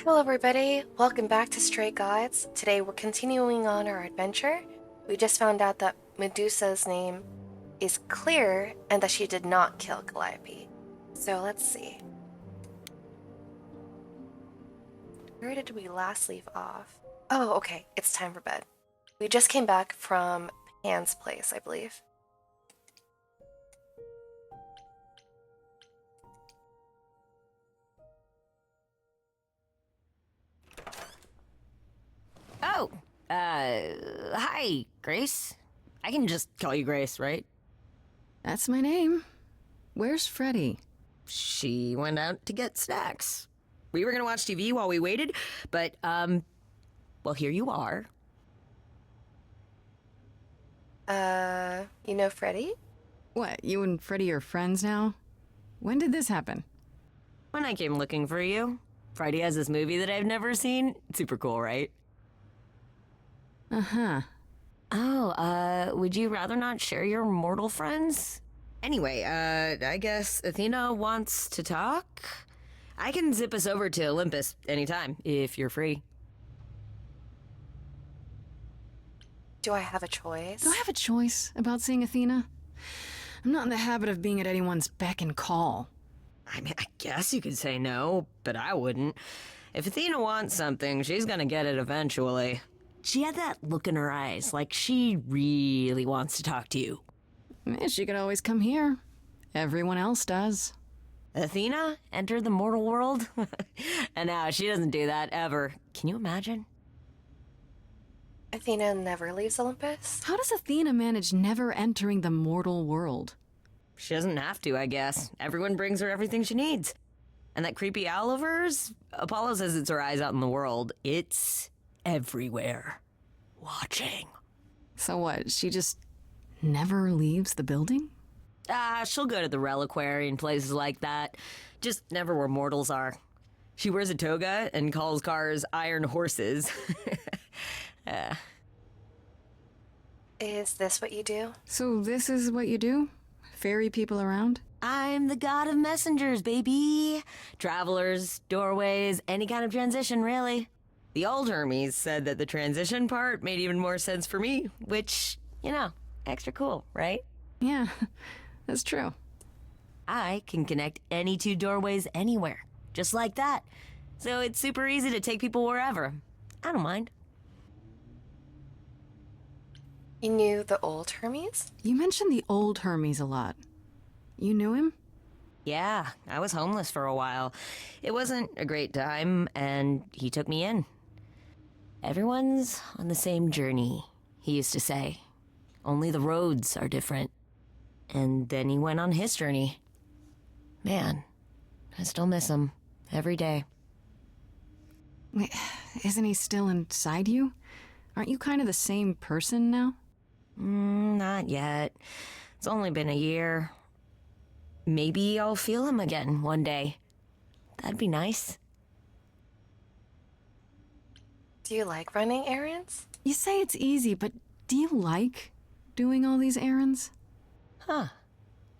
Hello everybody, welcome back to Stray Guides. Today we're continuing on our adventure. We just found out that Medusa's name is Clear and that she did not kill Calliope. So let's see. Where did we last leave off? Oh, okay, it's time for bed. We just came back from Pan's place, I believe. Oh, hi, Grace. I can just call you Grace, right? That's my name. Where's Freddy? She went out to get snacks. We were gonna watch TV while we waited, but, well, here you are. You know Freddy? What, you and Freddy are friends now? When did this happen? When I came looking for you, Friday has this movie that I've never seen. It's super cool, right? Uh-huh. Oh, would you rather not share your mortal friends? Anyway, I guess Athena wants to talk? I can zip us over to Olympus anytime, if you're free. Do I have a choice? Do I have a choice about seeing Athena? I'm not in the habit of being at anyone's beck and call. I mean, I guess you could say no, but I wouldn't. If Athena wants something, she's gonna get it eventually. She had that look in her eyes, like she really wants to talk to you. She could always come here. Everyone else does. Athena entered the mortal world? And now she doesn't do that ever. Can you imagine? Athena never leaves Olympus? How does Athena manage never entering the mortal world? She doesn't have to, I guess. Everyone brings her everything she needs. And that creepy owl of hers? Apollo says it's her eyes out in the world. It's everywhere. Watching. So what, she just never leaves the building? She'll go to the reliquary and places like that. Just never where mortals are. She wears a toga and calls cars iron horses. Is this what you do? So this is what you do? Ferry people around? I'm the god of messengers, baby. Travelers, doorways, any kind of transition, really. The old Hermes said that the transition part made even more sense for me, which, you know, extra cool, right? Yeah, that's true. I can connect any two doorways anywhere, just like that. So it's super easy to take people wherever. I don't mind. You knew the old Hermes? You mentioned the old Hermes a lot. You knew him? Yeah, I was homeless for a while. It wasn't a great time, and he took me in. Everyone's on the same journey, he used to say. Only the roads are different. And then he went on his journey. Man, I still miss him every day. Wait, isn't he still inside you? Aren't you kind of the same person now? Not yet. It's only been a year. Maybe I'll feel him again one day. That'd be nice. Do you like running errands? You say it's easy, but do you like doing all these errands? Huh.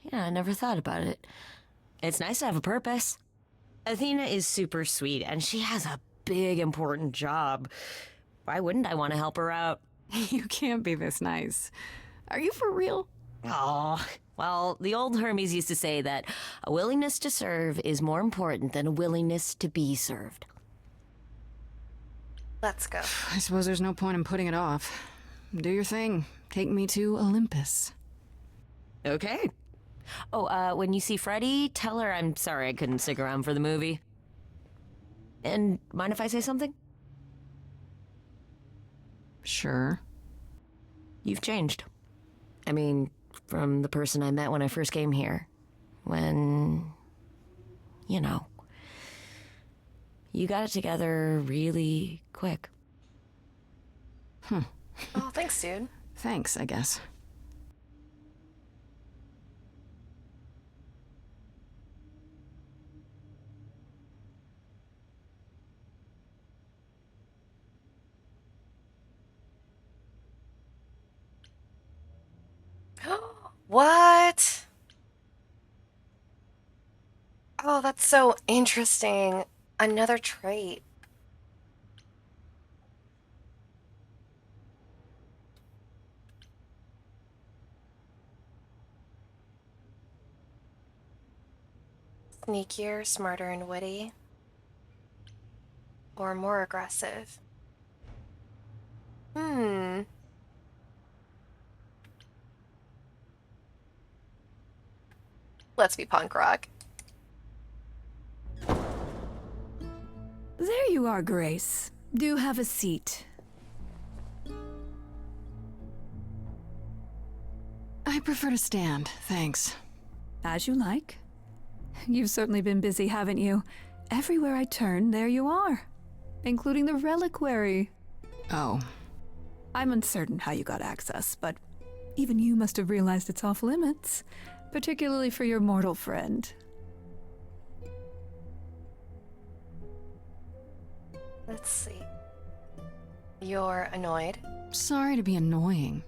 Yeah, I never thought about it. It's nice to have a purpose. Athena is super sweet, and she has a big, important job. Why wouldn't I want to help her out? You can't be this nice. Are you for real? Oh, well, the old Hermes used to say that a willingness to serve is more important than a willingness to be served. Let's go. I suppose there's no point in putting it off. Do your thing. Take me to Olympus. Okay. Oh, when you see Freddy, tell her I'm sorry I couldn't stick around for the movie. And mind if I say something? Sure. You've changed. I mean, from the person I met when I first came here. When, you know, you got it together really quick. Oh, thanks, dude. Thanks, I guess. What? Oh, that's so interesting. Another trait. Sneakier, smarter, and witty. Or more aggressive. Let's be punk rock. There you are, Grace. Do have a seat. I prefer to stand, thanks. As you like. You've certainly been busy, haven't you? Everywhere I turn, there you are. Including the reliquary. Oh. I'm uncertain how you got access, but even you must have realized it's off limits. Particularly for your mortal friend. Let's see. You're annoyed? Sorry to be annoying.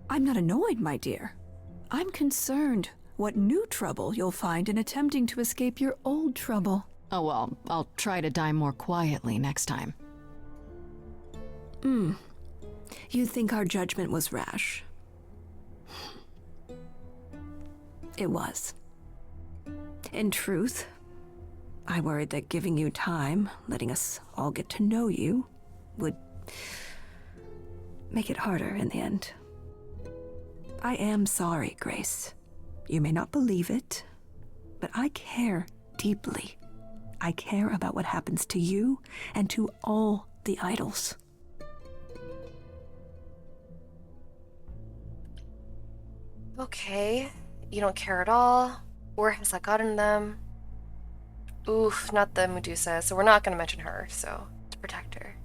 I'm not annoyed, my dear. I'm concerned what new trouble you'll find in attempting to escape your old trouble. Oh well, I'll try to die more quietly next time. You think our judgment was rash? It was. In truth, I worried that giving you time, letting us all get to know you, would make it harder in the end. I am sorry, Grace. You may not believe it, but I care deeply. I care about what happens to you and to all the idols. Okay. You don't care at all. Where has that gotten them? Oof, not the Medusa, so we're not gonna mention her, so to protect her.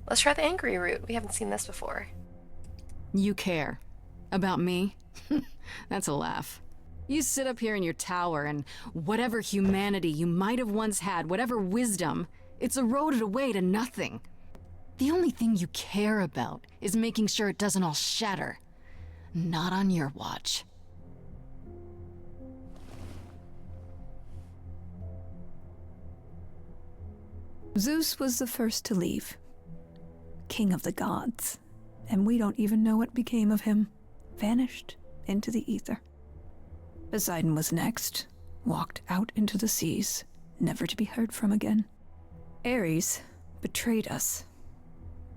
Let's try the angry route. We haven't seen this before. You care. About me? That's a laugh. You sit up here in your tower and whatever humanity you might have once had, whatever wisdom, it's eroded away to nothing. The only thing you care about is making sure it doesn't all shatter. Not on your watch. Zeus was the first to leave. King of the gods. And we don't even know what became of him. Vanished into the ether. Poseidon was next. Walked out into the seas, never to be heard from again. Ares betrayed us.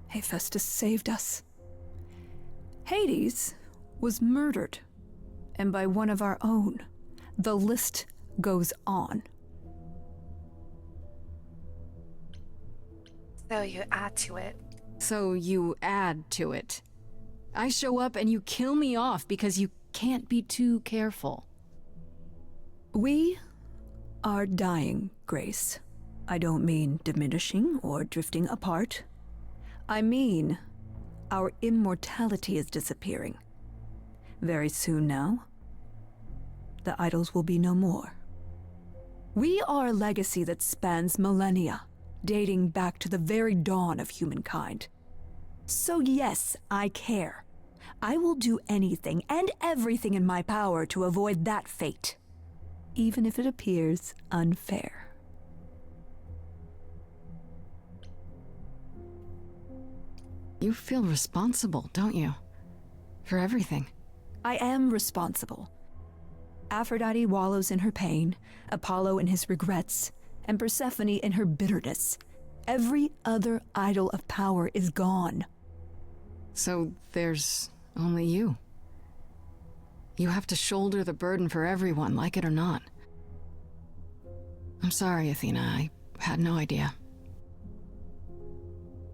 Hephaestus saved us. Hades was murdered. And by one of our own. The list goes on. So you add to it. So you add to it. I show up and you kill me off because you can't be too careful. We are dying, Grace. I don't mean diminishing or drifting apart. I mean, our immortality is disappearing. Very soon now, the idols will be no more. We are a legacy that spans millennia, dating back to the very dawn of humankind. So yes, I care. I will do anything and everything in my power to avoid that fate, even if it appears unfair. You feel responsible, don't you? For everything. I am responsible. Aphrodite wallows in her pain, Apollo in his regrets, and Persephone in her bitterness. Every other idol of power is gone. So there's only you. You have to shoulder the burden for everyone, like it or not. I'm sorry, Athena. I had no idea.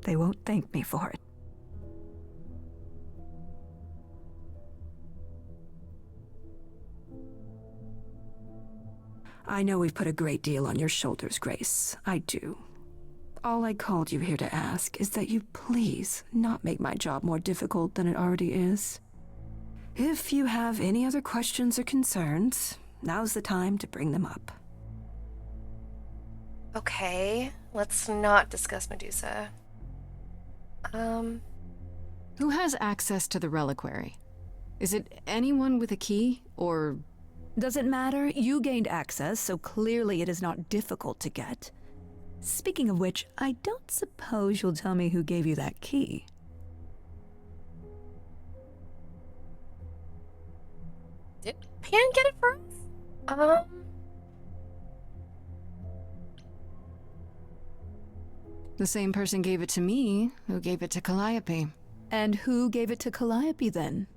They won't thank me for it. I know we've put a great deal on your shoulders, Grace. I do. All I called you here to ask is that you please not make my job more difficult than it already is. If you have any other questions or concerns, now's the time to bring them up. Okay, let's not discuss Medusa. Who has access to the reliquary? Is it anyone with a key, or... Does it matter? You gained access, so clearly it is not difficult to get. Speaking of which, I don't suppose you'll tell me who gave you that key. Pan get it for us? The same person gave it to me who gave it to Calliope. And who gave it to Calliope then?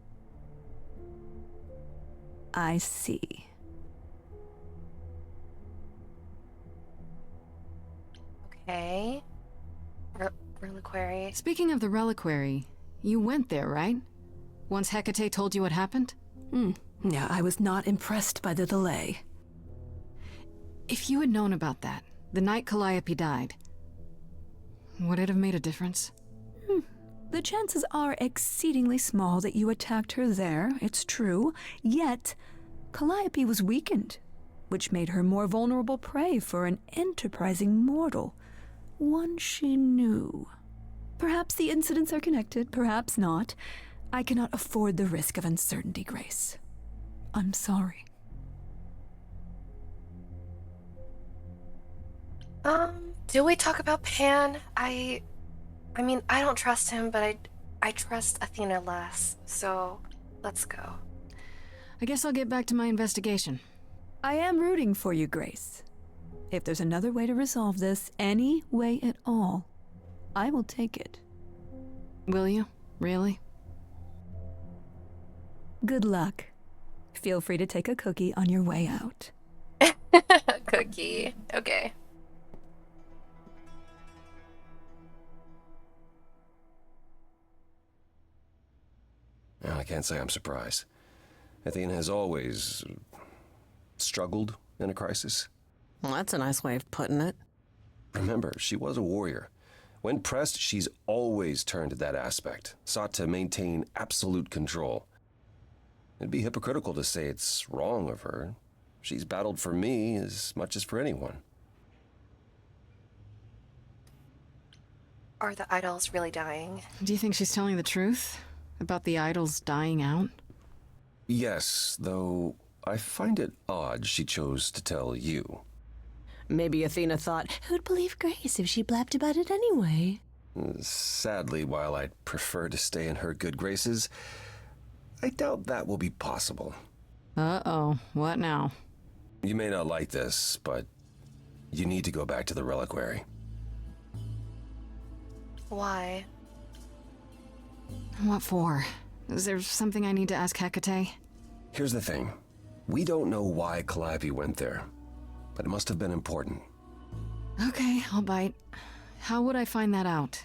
I see. Okay. Reliquary. Speaking of the reliquary, you went there, right? Once Hecate told you what happened? Yeah, I was not impressed by the delay. If you had known about that, the night Calliope died, would it have made a difference? The chances are exceedingly small that you attacked her there, it's true. Yet, Calliope was weakened, which made her more vulnerable prey for an enterprising mortal. One she knew. Perhaps the incidents are connected, perhaps not. I cannot afford the risk of uncertainty, Grace. I'm sorry. Do we talk about Pan? I mean, I don't trust him, but I trust Athena less, so let's go. I guess I'll get back to my investigation. I am rooting for you, Grace. If there's another way to resolve this, any way at all, I will take it. Will you? Really? Good luck. Feel free to take a cookie on your way out. Cookie. Okay. Well, I can't say I'm surprised. Athena has always struggled in a crisis. Well, that's a nice way of putting it. Remember, she was a warrior. When pressed, she's always turned to that aspect, sought to maintain absolute control. It'd be hypocritical to say it's wrong of her. She's battled for me as much as for anyone. Are the idols really dying? Do you think she's telling the truth? About the idols dying out? Yes, though I find it odd she chose to tell you. Maybe Athena thought, who'd believe Grace if she blabbed about it anyway? Sadly, while I'd prefer to stay in her good graces, I doubt that will be possible. Uh-oh, what now? You may not like this, but you need to go back to the reliquary. Why? What for? Is there something I need to ask Hecate? Here's the thing. We don't know why Calliope went there, but it must have been important. Okay, I'll bite. How would I find that out?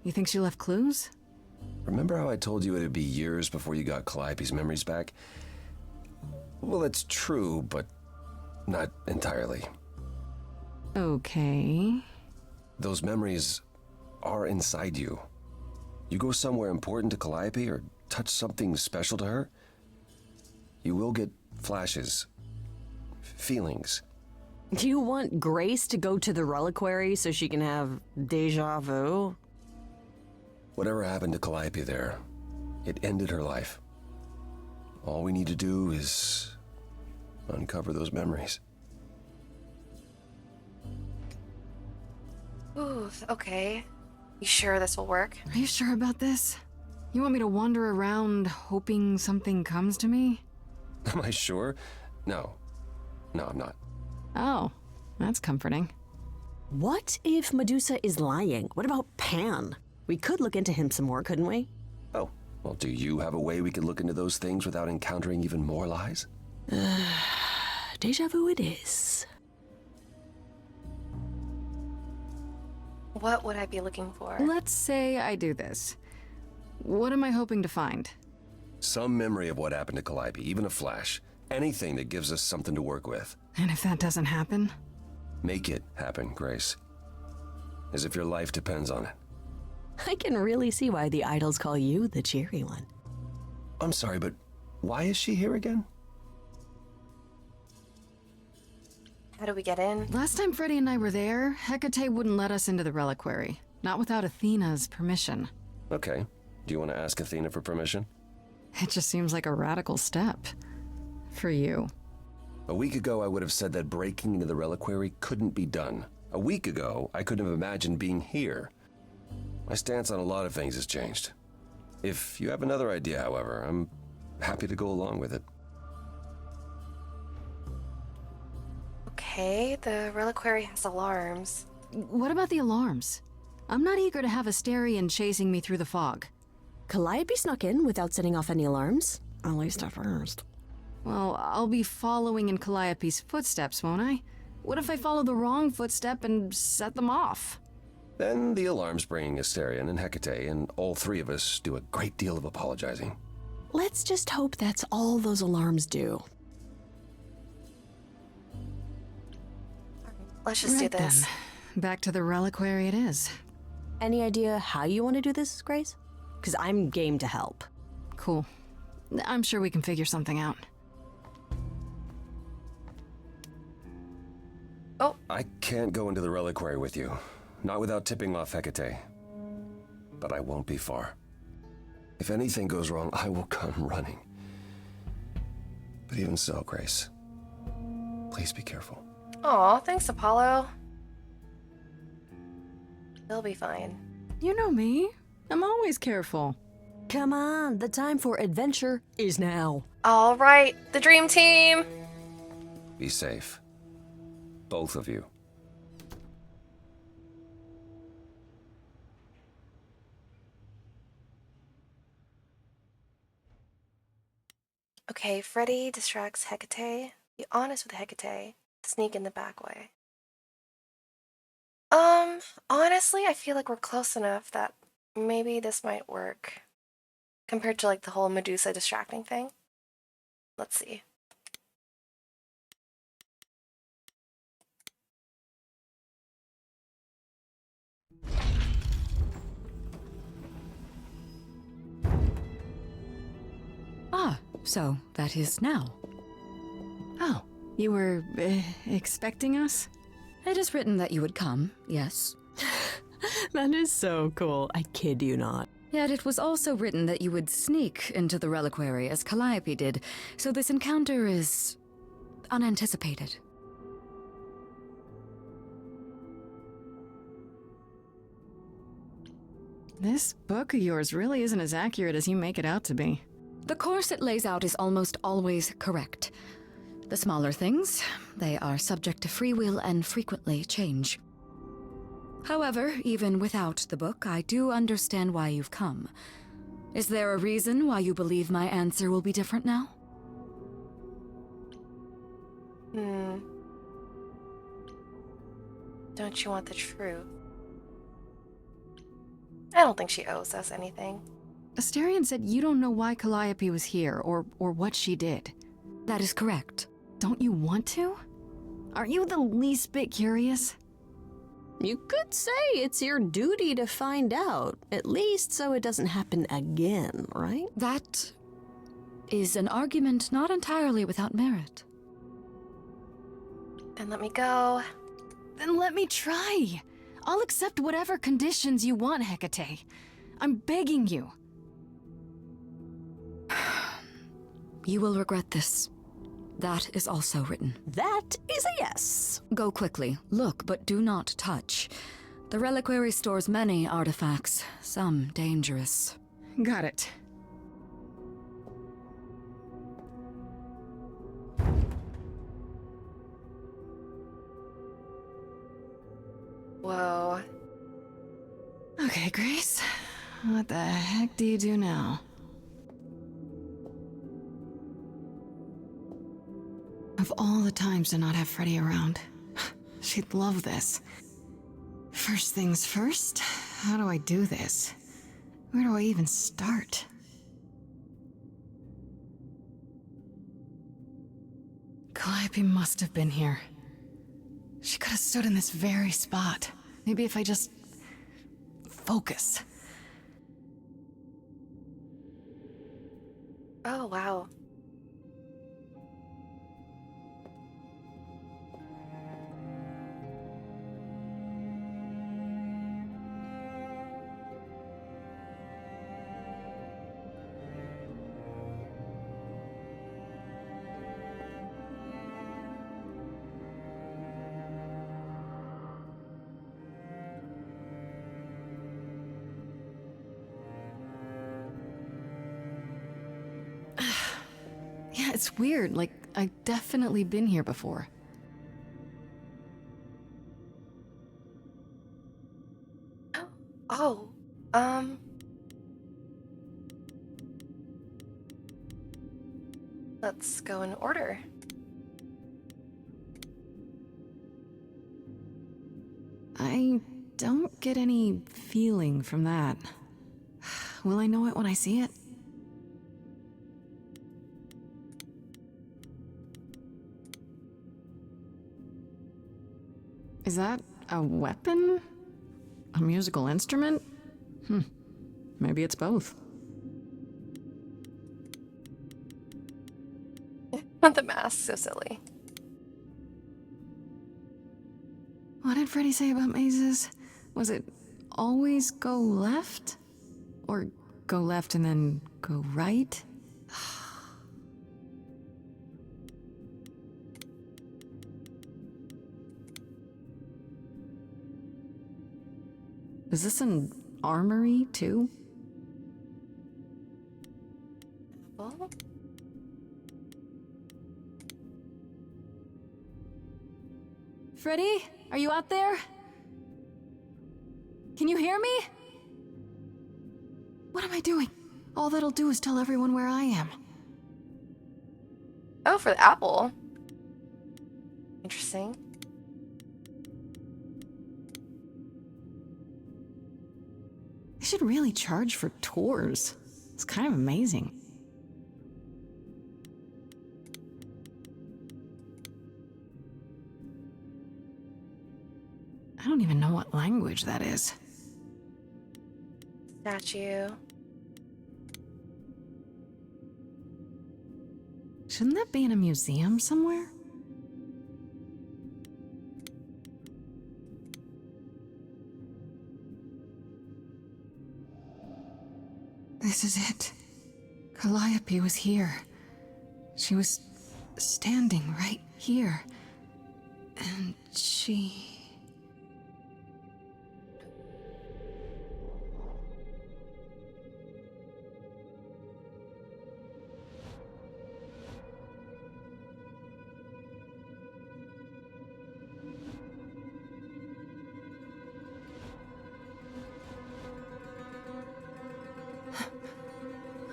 You think she left clues? Remember how I told you it'd be years before you got Calliope's memories back? Well, it's true, but not entirely. Okay. Those memories are inside you. You go somewhere important to Calliope or touch something special to her, you will get flashes, feelings. Do you want Grace to go to the reliquary so she can have deja vu? Whatever happened to Calliope there, it ended her life. All we need to do is uncover those memories. Ooh, okay. You sure this will work? Are you sure about this? You want me to wander around hoping something comes to me? Am I sure? No. No, I'm not. Oh, that's comforting. What if Medusa is lying? What about Pan? We could look into him some more, couldn't we? Oh, well, do you have a way we could look into those things without encountering even more lies? Deja vu it is. What would I be looking for? Let's say I do this. What am I hoping to find? Some memory of what happened to Calliope, even a flash. Anything that gives us something to work with. And if that doesn't happen? Make it happen, Grace. As if your life depends on it. I can really see why the idols call you the cheery one. I'm sorry, but why is she here again? How do we get in? Last time Freddy and I were there, Hecate wouldn't let us into the reliquary. Not without Athena's permission. Okay. Do you want to ask Athena for permission? It just seems like a radical step. For you. A week ago, I would have said that breaking into the reliquary couldn't be done. A week ago, I couldn't have imagined being here. My stance on a lot of things has changed. If you have another idea, however, I'm happy to go along with it. Okay, the reliquary has alarms. What about the alarms? I'm not eager to have Asterion chasing me through the fog. Calliope snuck in without setting off any alarms. At least at first. Well, I'll be following in Calliope's footsteps, won't I? What if I follow the wrong footstep and set them off? Then the alarms bring Asterion and Hecate, and all three of us do a great deal of apologizing. Let's just hope that's all those alarms do. Let's just do this. Then. Back to the reliquary it is. Any idea how you want to do this, Grace? Because I'm game to help. Cool. I'm sure we can figure something out. Oh, I can't go into the reliquary with you, not without tipping off Hecate. But I won't be far. If anything goes wrong, I will come running. But even so, Grace, please be careful. aw, thanks, Apollo. He'll be fine. You know me. I'm always careful. Come on, the time for adventure is now. All right, the dream team. Be safe. Both of you. Okay, Freddy distracts Hecate. Be honest with Hecate. Sneak in the back way. Honestly, I feel like we're close enough that maybe this might work. Compared to like the whole Medusa distracting thing. Let's see. Ah, so that is now. Oh, you were expecting us? It is written that you would come, yes. That is so cool. I kid you not. Yet it was also written that you would sneak into the reliquary as Calliope did, so this encounter is unanticipated. This book of yours really isn't as accurate as you make it out to be. The course it lays out is almost always correct. The smaller things, they are subject to free will and frequently change. However, even without the book, I do understand why you've come. Is there a reason why you believe my answer will be different now? Don't you want the truth? I don't think she owes us anything. Asterion said you don't know why Calliope was here, or what she did. That is correct. Don't you want to? Aren't you the least bit curious? You could say it's your duty to find out, at least so it doesn't happen again, right? That is an argument not entirely without merit. Then let me go. Then let me try. I'll accept whatever conditions you want, Hecate. I'm begging you. You will regret this. That is also written. That is a yes. Go quickly. Look, but do not touch. The reliquary stores many artifacts, some dangerous. Got it. Whoa. Okay, Grace. What the heck do you do now? Of all the times to not have Freddy around, she'd love this. First things first, how do I do this? Where do I even start? Calliope must have been here. She could have stood in this very spot. Maybe if I just focus. Oh, wow. Yeah, it's weird. Like, I've definitely been here before. Oh, let's go in order. I don't get any feeling from that. Will I know it when I see it? Is that a weapon? A musical instrument? Maybe it's both. The mask, so silly. What did Freddy say about mazes? Was it always go left? Or go left and then go right? Is this an armory, too? Well, Freddy, are you out there? Can you hear me? What am I doing? All that'll do is tell everyone where I am. oh, for the apple. Interesting. They should really charge for tours. It's kind of amazing. I don't even know what language that is. Statue. Shouldn't that be in a museum somewhere? This is it. Calliope was here. She was standing right here. And she...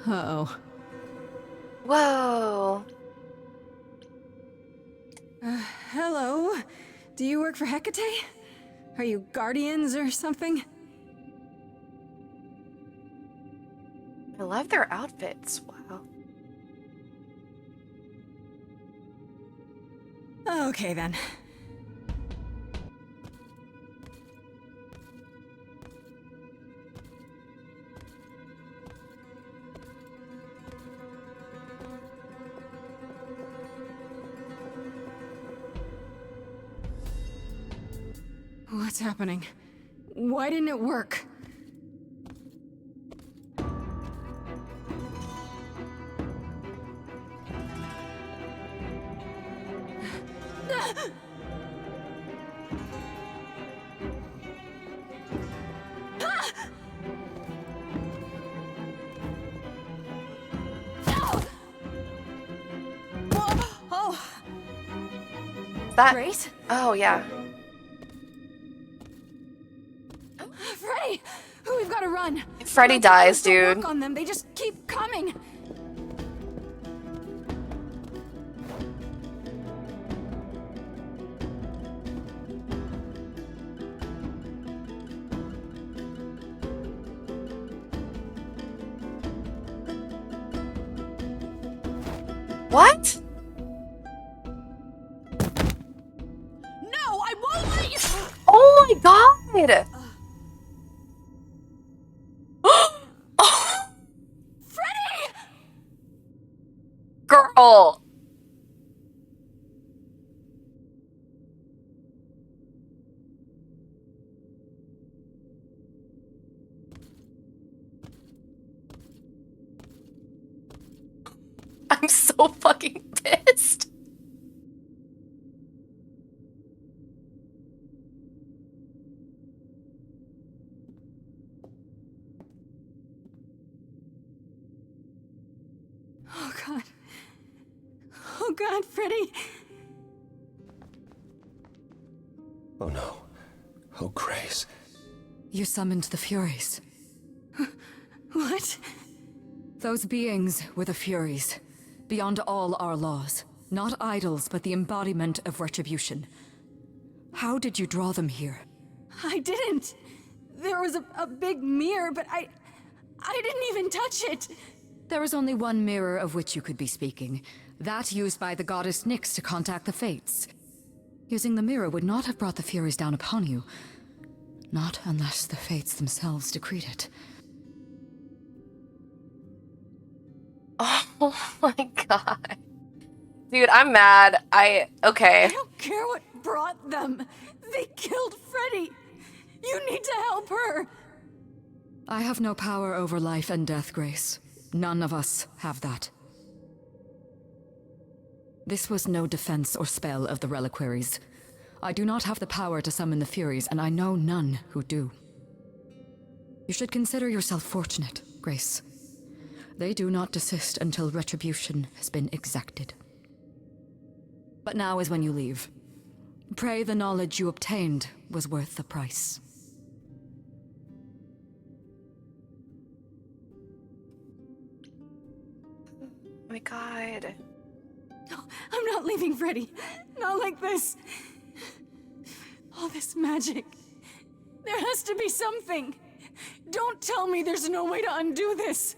Uh-oh. Whoa. Hello? Do you work for Hecate? Are you guardians or something? I love their outfits. Wow. Okay then. What's happening? Why didn't it work? That. Grace? Oh, yeah. Freddy! We've got to run! Freddy Not dies, supposed to work dude. on them. They just keep coming! What? No, I won't let you! Oh my god! Freddy! Girl! I'm so fucking pissed. Oh god. Oh god, Freddy! Oh no. Oh, Grace. You summoned the Furies. What? Those beings were the Furies, beyond all our laws. Not idols, but the embodiment of retribution. How did you draw them here? I didn't. There was a big mirror, but I didn't even touch it. There is only one mirror of which you could be speaking. That used by the goddess Nyx to contact the Fates. Using the mirror would not have brought the Furies down upon you. Not unless the Fates themselves decreed it. Oh my god. Dude, I'm mad. Okay. I don't care what brought them. They killed Freddy. You need to help her. I have no power over life and death, Grace. None of us have that. This was no defense or spell of the reliquaries. I do not have the power to summon the Furies, and I know none who do. You should consider yourself fortunate, Grace. They do not desist until retribution has been exacted. But now is when you leave. Pray the knowledge you obtained was worth the price. Oh my god. No, I'm not leaving Freddy. Not like this. All this magic. There has to be something. Don't tell me there's no way to undo this.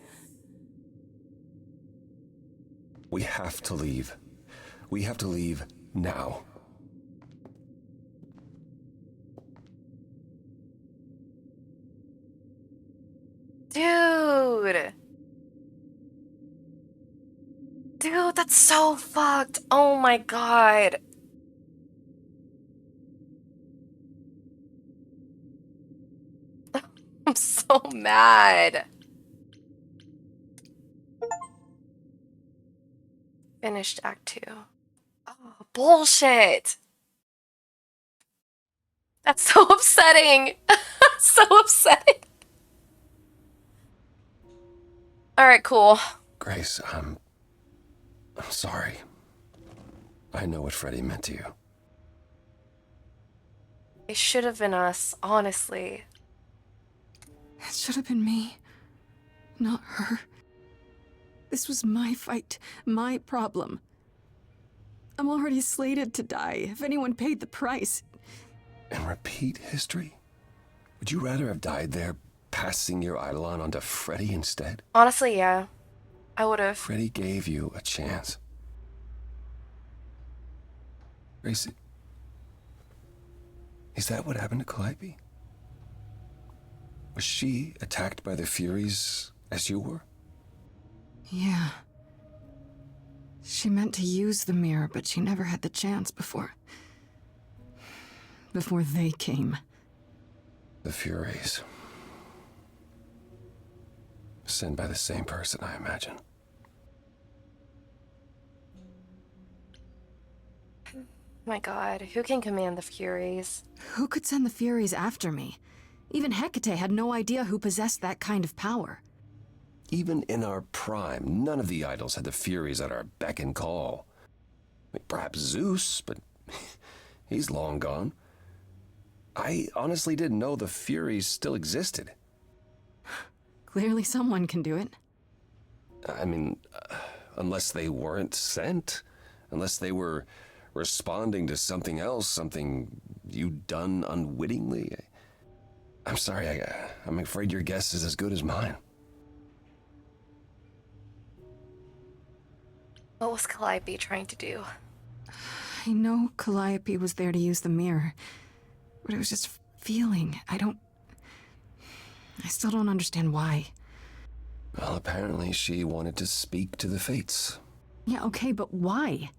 We have to leave. We have to leave now. Dude. Dude, that's so fucked. Oh my god. I'm so mad. Finished Act 2. Oh, bullshit. That's so upsetting. So upsetting. Alright, cool. Grace, I'm sorry. I know what Freddy meant to you. It should have been us, honestly. It should have been me, not her. This was my fight, my problem. I'm already slated to die if anyone paid the price. And repeat history? Would you rather have died there, passing your eidolon onto Freddy instead? Honestly, yeah. I would have. Freddy gave you a chance. Grace, is that what happened to Calliope? Was she attacked by the Furies as you were? Yeah. She meant to use the mirror, but she never had the chance before they came. The Furies. Sent by the same person, I imagine. My god, who can command the Furies? Who could send the Furies after me? Even Hecate had no idea who possessed that kind of power. Even in our prime, none of the idols had the Furies at our beck and call. I mean, perhaps Zeus, but he's long gone. I honestly didn't know the Furies still existed. Clearly someone can do it. I mean, unless they weren't sent, unless they were responding to something else, something you'd done unwittingly. I'm sorry, I'm afraid your guess is as good as mine. What was Calliope trying to do? I know Calliope was there to use the mirror, but it was just feeling. I still don't understand why. Well, apparently she wanted to speak to the Fates. Yeah, okay, but why?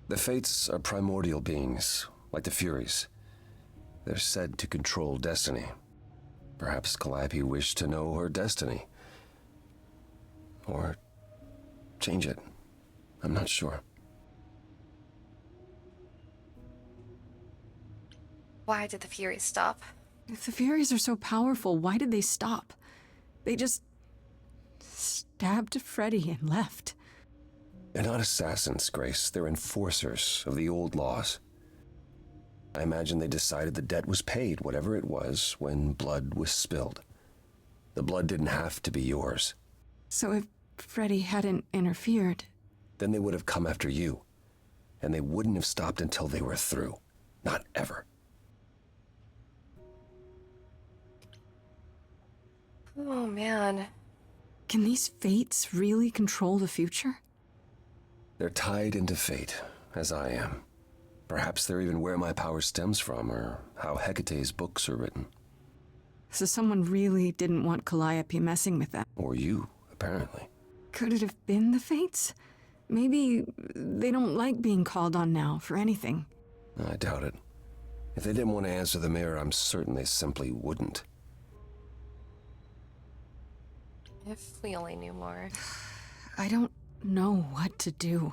The Fates are primordial beings, like the Furies. They're said to control destiny. Perhaps Calliope wished to know her destiny. Or change it. I'm not sure. Why did the Furies stop? If the Furies are so powerful, why did they stop? They just stabbed Freddy and left. They're not assassins, Grace. They're enforcers of the old laws. I imagine they decided the debt was paid, whatever it was, when blood was spilled. The blood didn't have to be yours. So if Freddy hadn't interfered... Then they would have come after you. And they wouldn't have stopped until they were through. Not ever. Oh, man. Can these fates really control the future? They're tied into fate, as I am. Perhaps they're even where my power stems from, or how Hecate's books are written. So someone really didn't want Calliope messing with them. Or you, apparently. Could it have been the fates? Maybe they don't like being called on now for anything. I doubt it. If they didn't want to answer the mirror, I'm certain they simply wouldn't. If we only knew more. I don't know what to do.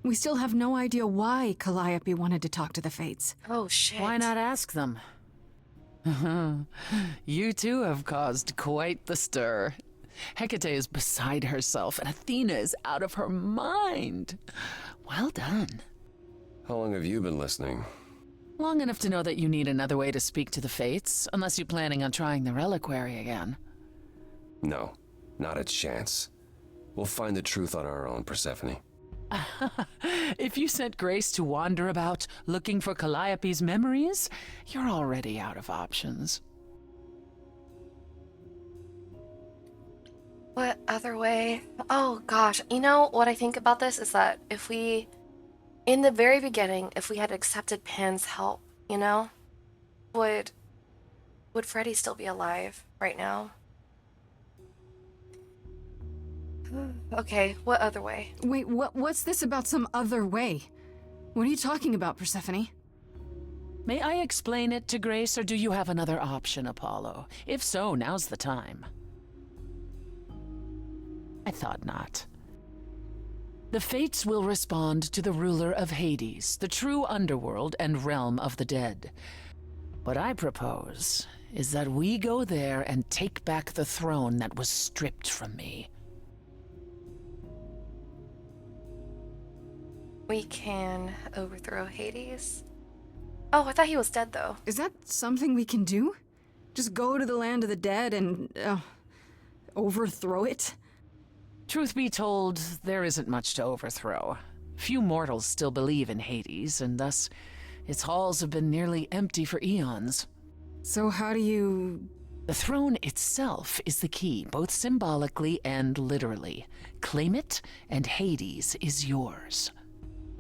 We still have no idea why Calliope wanted to talk to the fates. Oh, shit. Why not ask them? You too have caused quite the stir. Hecate is beside herself, and Athena is out of her mind. Well done. How long have you been listening? Long enough to know that you need another way to speak to the fates, unless you're planning on trying the reliquary again. No, not a chance. We'll find the truth on our own, Persephone. If you sent Grace to wander about looking for Calliope's memories, you're already out of options. What other way? Oh, gosh. You know, what I think about this is that if we, in the very beginning, if we had accepted Pan's help, you know, would Freddy still be alive right now? Okay, what other way? Wait, what's this about some other way? What are you talking about, Persephone? May I explain it to Grace, or do you have another option, Apollo? If so, now's the time. I thought not. The fates will respond to the ruler of Hades, the true underworld and realm of the dead. What I propose is that we go there and take back the throne that was stripped from me. We can overthrow Hades? Oh, I thought he was dead, though. Is that something we can do? Just go to the land of the dead and, overthrow it? Truth be told, there isn't much to overthrow. Few mortals still believe in Hades, and thus its halls have been nearly empty for eons. So how do you... The throne itself is the key, both symbolically and literally. Claim it, and Hades is yours.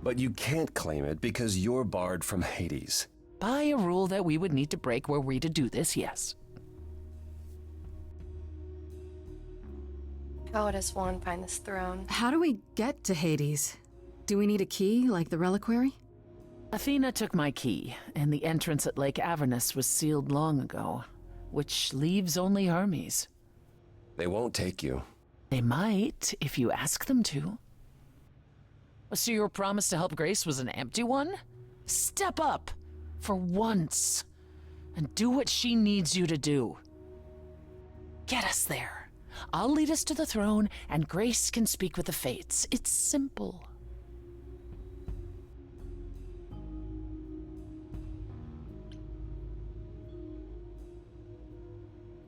But you can't claim it because you're barred from Hades. By a rule that we would need to break were we to do this, yes. How does one find this throne? How do we get to Hades? Do we need a key, like the reliquary? Athena took my key, and the entrance at Lake Avernus was sealed long ago, which leaves only Hermes. They won't take you. They might, if you ask them to. So your promise to help Grace was an empty one? Step up, for once, and do what she needs you to do. Get us there. I'll lead us to the throne, and Grace can speak with the fates. It's simple.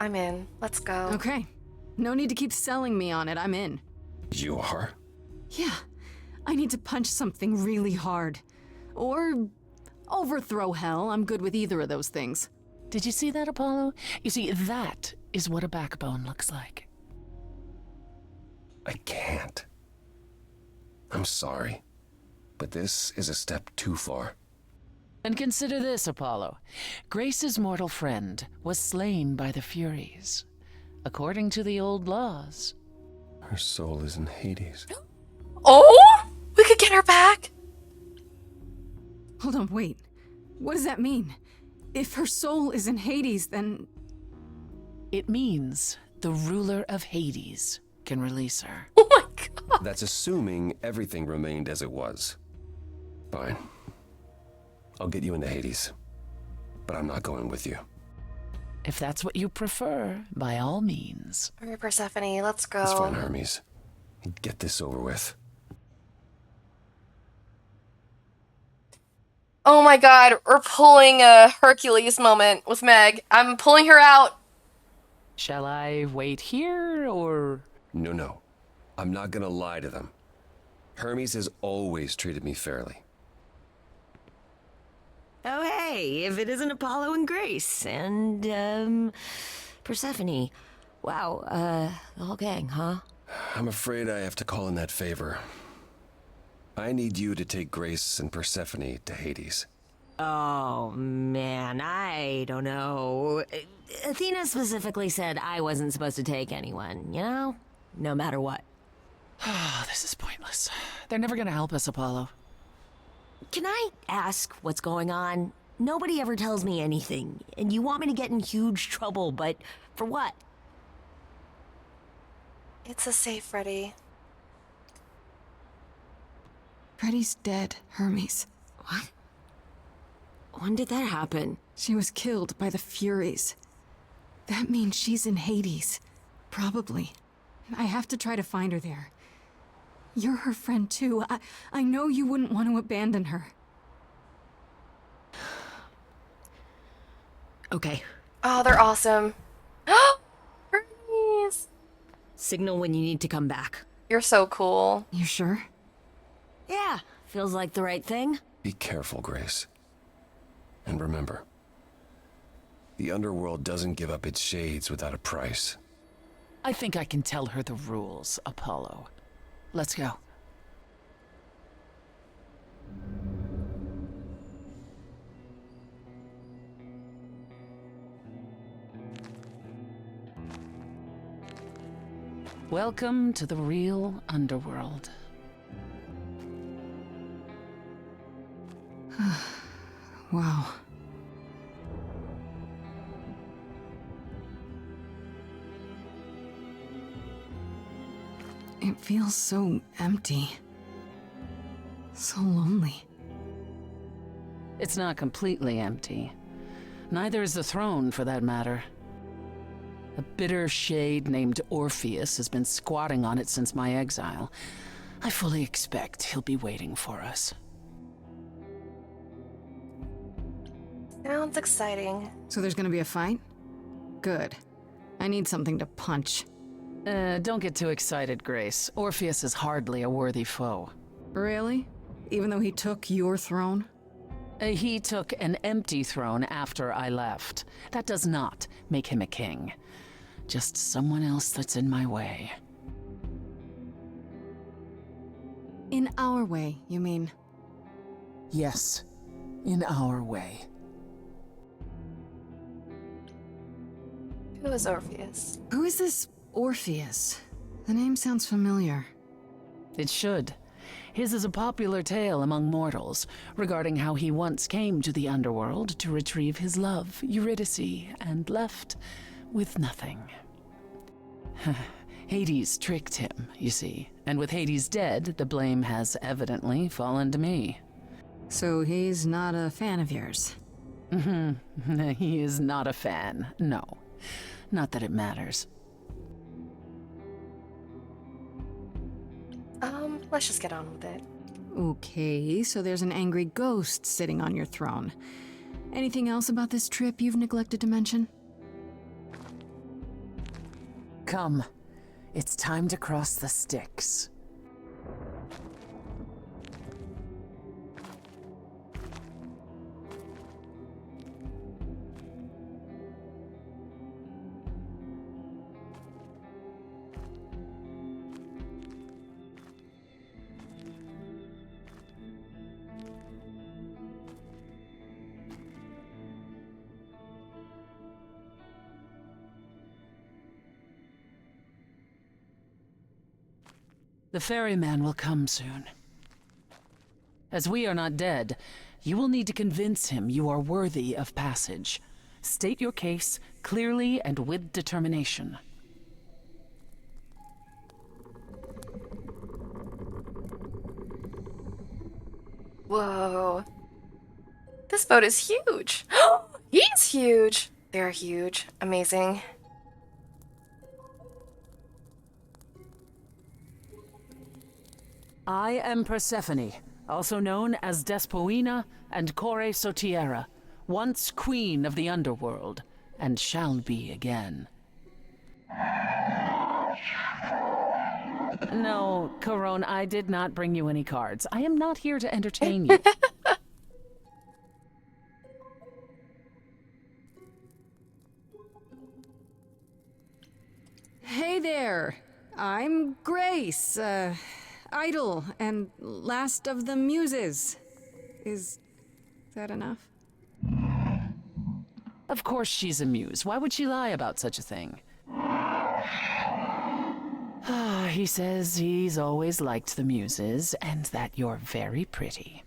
I'm in. Let's go. Okay. No need to keep selling me on it, I'm in. You are? Yeah. I need to punch something really hard. Or overthrow hell. I'm good with either of those things. Did you see that, Apollo? You see, that is what a backbone looks like. I can't. I'm sorry, but this is a step too far. And consider this, Apollo. Grace's mortal friend was slain by the Furies, according to the old laws. Her soul is in Hades. Oh! We could get her back! Hold on, wait. What does that mean? If her soul is in Hades, then... It means the ruler of Hades can release her. Oh my god! That's assuming everything remained as it was. Fine. I'll get you into Hades. But I'm not going with you. If that's what you prefer, by all means. Alright, Persephone, let's go. It's fine, Hermes. Get this over with. Oh my god, we're pulling a Hercules moment with Meg. I'm pulling her out. Shall I wait here, or...? No, no. I'm not gonna lie to them. Hermes has always treated me fairly. Oh, hey, if it isn't Apollo and Grace and, Persephone. Wow, the whole gang, huh? I'm afraid I have to call in that favor. I need you to take Grace and Persephone to Hades. Oh, man, I don't know. Athena specifically said I wasn't supposed to take anyone, you know? No matter what. Oh, this is pointless. They're never gonna help us, Apollo. Can I ask what's going on? Nobody ever tells me anything, and you want me to get in huge trouble, but for what? It's a safe, Freddy. Freddy's dead, Hermes. What? When did that happen? She was killed by the Furies. That means she's in Hades. Probably. I have to try to find her there. You're her friend too. I know you wouldn't want to abandon her. Okay. Oh, they're awesome. Hermes! Signal when you need to come back. You're so cool. You sure? Yeah, feels like the right thing. Be careful, Grace. And remember, the underworld doesn't give up its shades without a price. I think I can tell her the rules, Apollo. Let's go. Welcome to the real underworld. Wow. It feels so empty. So lonely. It's not completely empty. Neither is the throne, for that matter. A bitter shade named Orpheus has been squatting on it since my exile. I fully expect he'll be waiting for us. Sounds exciting. So there's gonna be a fight? Good. I need something to punch. Don't get too excited, Grace. Orpheus is hardly a worthy foe. Really? Even though he took your throne? He took an empty throne after I left. That does not make him a king. Just someone else that's in my way. In our way, you mean? Yes, in our way. Who is Orpheus? Who is this Orpheus? The name sounds familiar. It should. His is a popular tale among mortals regarding how he once came to the underworld to retrieve his love, Eurydice, and left with nothing. Hades tricked him, you see, and with Hades dead, the blame has evidently fallen to me. So he's not a fan of yours? He is not a fan, no. Not that it matters. Let's just get on with it. Okay, so there's an angry ghost sitting on your throne. Anything else about this trip you've neglected to mention? Come, it's time to cross the Styx. The ferryman will come soon. As we are not dead, you will need to convince him you are worthy of passage. State your case clearly and with determination. Whoa. This boat is huge. He's huge. They're huge. Amazing. I am Persephone, also known as Despoina and Core Sotiera, once queen of the underworld, and shall be again. No, Corone, I did not bring you any cards. I am not here to entertain you. Hey there. I'm Grace, idol and last of the muses. Is that enough? Of course she's a muse. Why would she lie about such a thing? He says he's always liked the muses and that you're very pretty.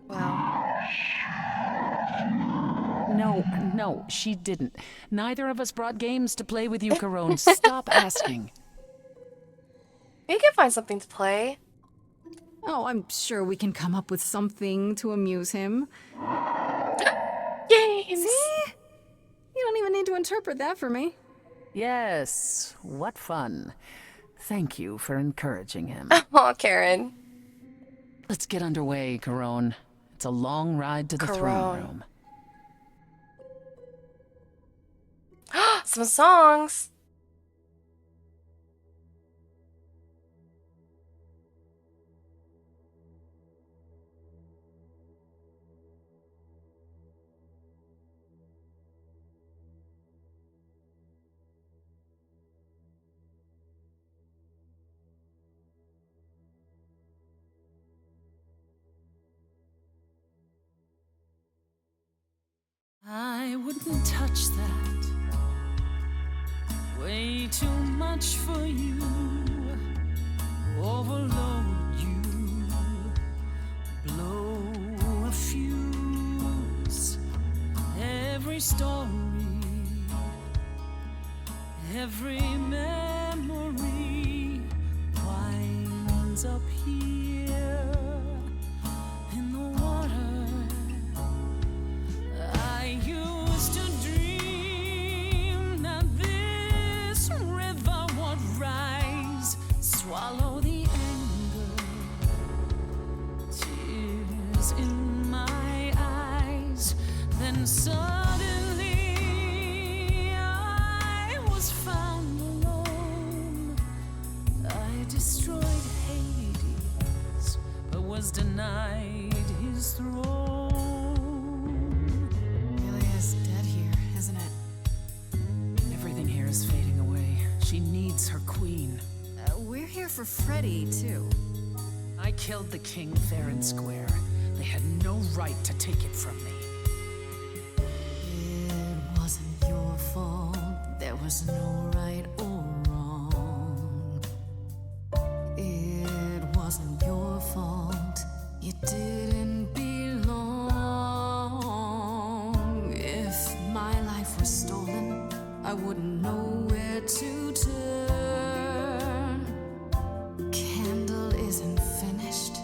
Wow. No, she didn't. Neither of us brought games to play with you, Corone. Stop asking. We can find something to play. Oh, I'm sure we can come up with something to amuse him. Games! See? You don't even need to interpret that for me. Yes, what fun. Thank you for encouraging him. Oh, Karen. Let's get underway, Corone. It's a long ride to the throne Corone. room. Some songs. I wouldn't touch that. Way too much for you. Overload you. Blow a fuse. Every story, every memory winds up here in the water. I used to dream that this river would rise, swallow the anger, tears in my eyes. Then suddenly I was found alone. I destroyed Hades, but was denied his throne. Really is dead here, isn't it? Everything here is fading away. She needs her queen. We're here for Freddy, too. I killed the king fair and square. They had no right to take it from me. It wasn't your fault. There was no right or wrong. It wasn't your fault. You didn't belong. If my life was stolen, I wouldn't know where to turn. Candle isn't finished.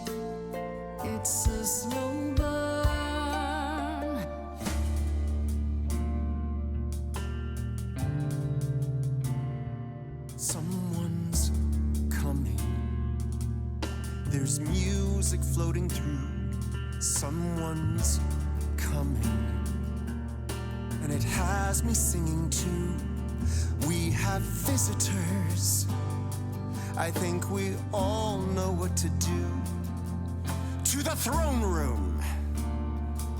It's a slow burn. Someone's coming. There's music floating through. Someone's coming. And it has me singing too. We have visitors. I think we all know what to do. To the throne room.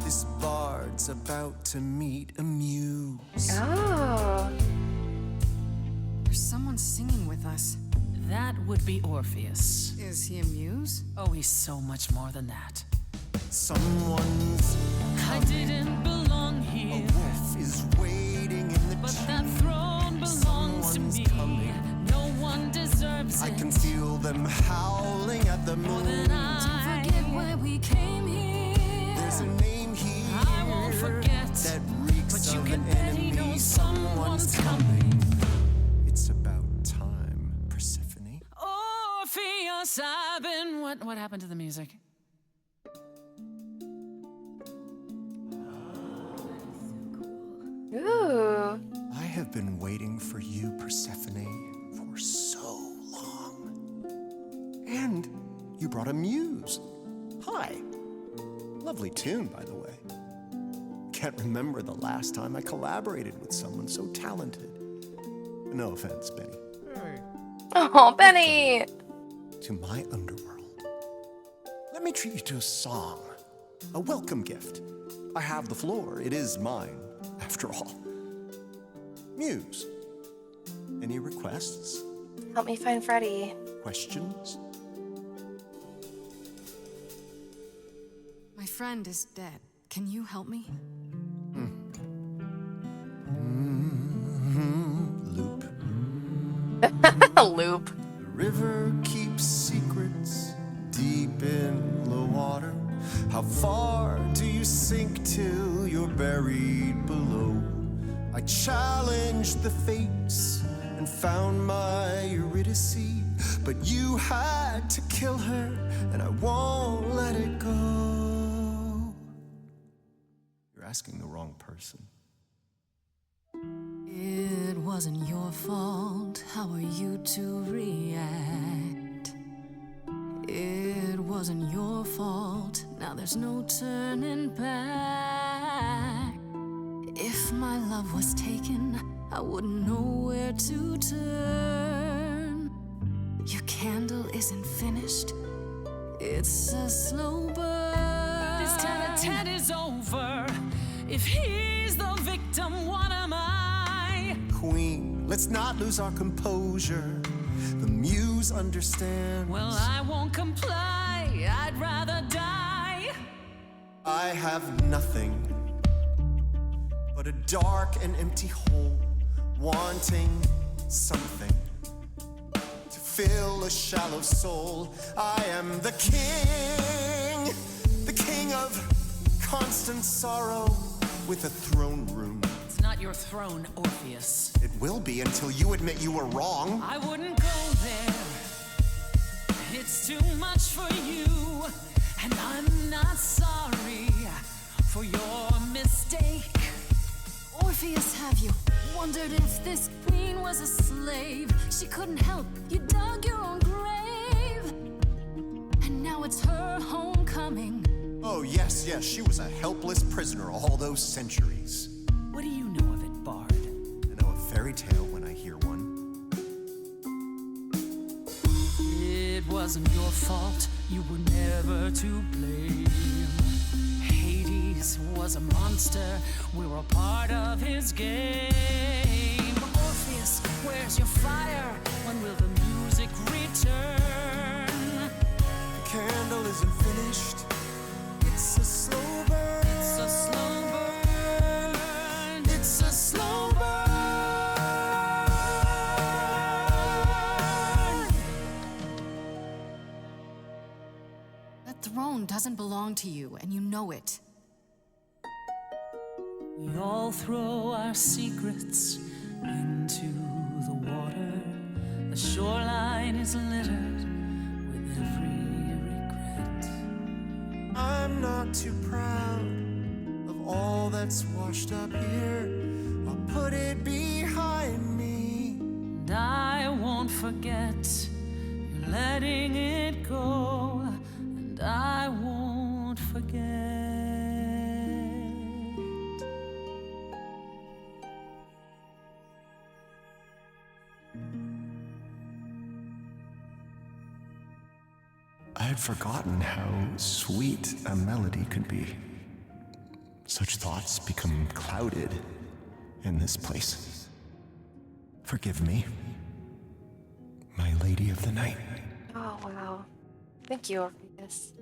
This bard's about to meet a muse. Oh. There's someone singing with us. That would be Orpheus. Is he a muse? Oh, he's so much more than that. Someone's I didn't belong a here, wolf is waiting in the but tree. that throne belongs to Someone's me. coming. No one deserves I it can feel them howling at the more moon. than I. Forget why we came here. There's a name here I won't forget, that reeks but you of can an bet he enemy. knows someone's coming. It's about time, Persephone. Orpheus, I've been. What happened to the music? Ooh. I have been waiting for you, Persephone, for so long. And you brought a muse. Lovely tune, by the way. Can't remember the last time I collaborated with someone so talented. No offense, Benny. Oh, Benny! To my underworld. Let me treat you to a song. A welcome gift. I have the floor. It is mine, after all. Muse. Any requests? Help me find Freddy. Questions? My friend is dead. Can you help me? Loop. Loop. The river keeps secrets deep in the water. How far do you sink till you're buried below? I challenged the fates and found my Eurydice, but you had to kill her, and I won't let it go. You're asking the wrong person. It wasn't your fault. How are you to react? It wasn't your fault. Now there's no turning back. If my love was taken, I wouldn't know where to turn. Your candle isn't finished. It's a slow burn. This tete-a-tete is over. If he's the victim, what am I? Queen, let's not lose our composure. The muse understands. Well, I won't comply. I'd rather die. I have nothing but a dark and empty hole, wanting something to fill a shallow soul. I am the king of constant sorrow with a throne room. It's not your throne, Orpheus. It will be until you admit you were wrong. I wouldn't go there. It's too much for you, and I'm not sorry for your mistake. Orpheus, have you wondered if this queen was a slave? She couldn't help. You dug your own grave. And now it's her homecoming. Oh, yes, she was a helpless prisoner all those centuries. What do you know of it, Bard? I know a fairy tale when I hear one. It wasn't your fault. You were never to blame. Hades was a monster. We were a part of his game. Orpheus, where's your fire? When will the music return? The candle isn't finished. It's a slow burn. It's a slow burn. It's a slow burn. That throne doesn't belong to you, and you know it. We all throw our secrets into the water. The shoreline is littered with every regret. I'm not too proud of all that's washed up here. I'll put it behind me. And I won't forget. You're letting it go. And I won't forget. I had forgotten how sweet a melody could be. Such thoughts become clouded in this place. Forgive me, my lady of the night. Oh, wow. Thank you, Orpheus.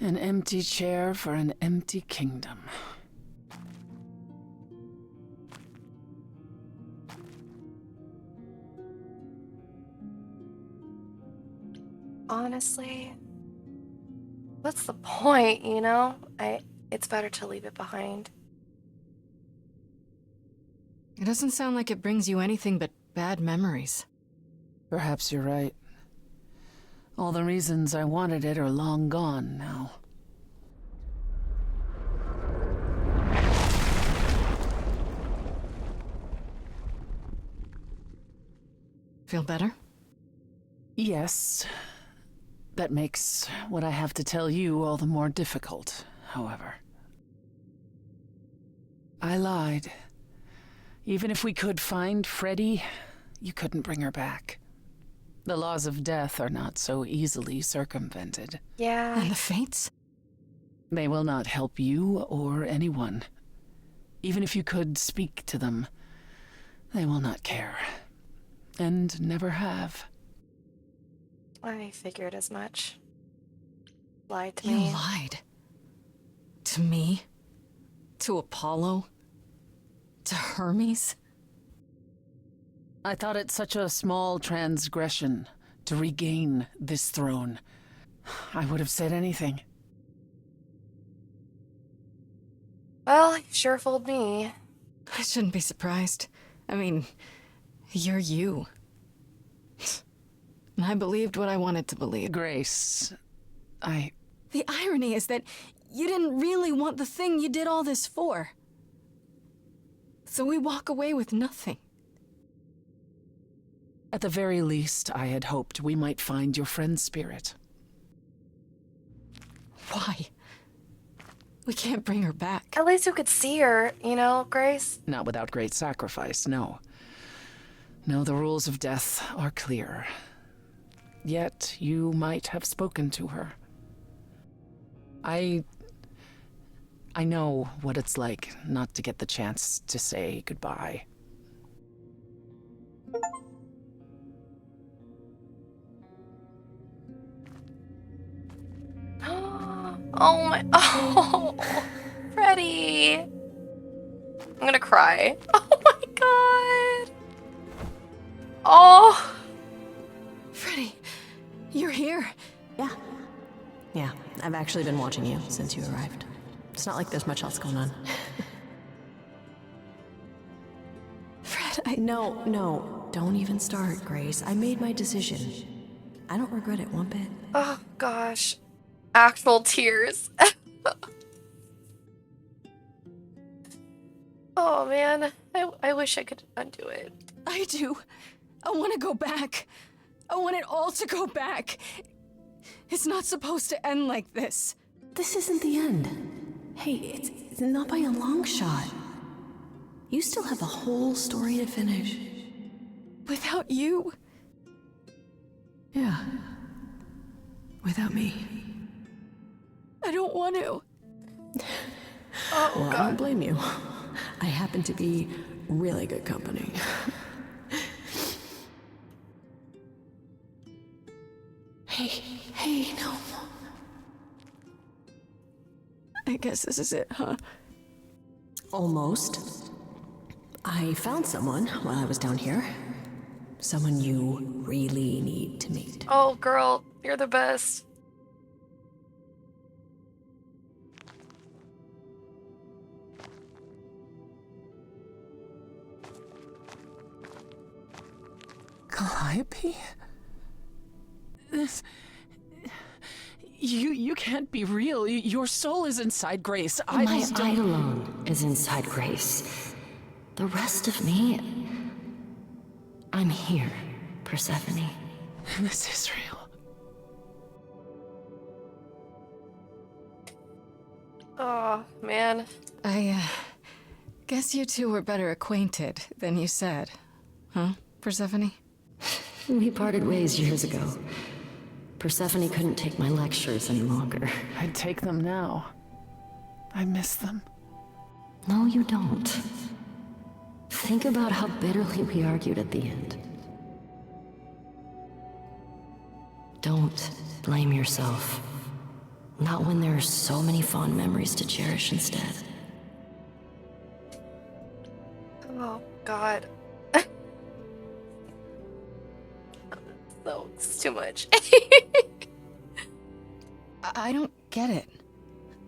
An empty chair for an empty kingdom. Honestly, what's the point, you know? It's better to leave it behind. It doesn't sound like it brings you anything but bad memories. Perhaps you're right. All the reasons I wanted it are long gone now. Feel better? Yes. That makes what I have to tell you all the more difficult, however. I lied. Even if we could find Freddie, you couldn't bring her back. The laws of death are not so easily circumvented. Yeah. And the fates? They will not help you or anyone. Even if you could speak to them, they will not care. And never have. I figured as much. Lied to You me. lied. To me? To Apollo? To Hermes? I thought it such a small transgression to regain this throne. I would have said anything. Well, you sure fooled me. I shouldn't be surprised. I mean, you're you. And I believed what I wanted to believe. Grace, The irony is that you didn't really want the thing you did all this for. So we walk away with nothing. At the very least, I had hoped we might find your friend's spirit. Why? We can't bring her back. At least you could see her, you know, Grace? Not without great sacrifice, no. No, the rules of death are clear. Yet you might have spoken to her. I know what it's like not to get the chance to say goodbye. Oh my. Oh, Freddie. I'm gonna cry. Oh my god. Oh. Freddie, you're here. Yeah, I've actually been watching you since you arrived. It's not like there's much else going on. Fred, No, don't even start, Grace. I made my decision. I don't regret it one bit. Oh gosh. Actual tears. Oh man. I wish I could undo it. I do. I want to go back. I want it all to go back. It's not supposed to end like this. This isn't the end. Hey, it's not by a long shot. You still have a whole story to finish. Without you? Yeah. Without me. I don't want to. Oh Well, I god. don't blame you. I happen to be really good company. Hey, no. I guess this is it, huh? Almost. I found someone while I was down here. Someone you really need to meet. Oh girl, you're the best. Calliope? This... You can't be real. Your soul is inside Grace. My Idols don't... Eidolon is inside Grace. The rest of me... I'm here, Persephone. This is real. Oh man. I guess you two were better acquainted than you said. Huh, Persephone? We parted ways years ago. Persephone couldn't take my lectures any longer. I'd take them now. I miss them. No, you don't. Think about how bitterly we argued at the end. Don't blame yourself. Not when there are so many fond memories to cherish instead. Oh god. No, it's too much. I don't get it.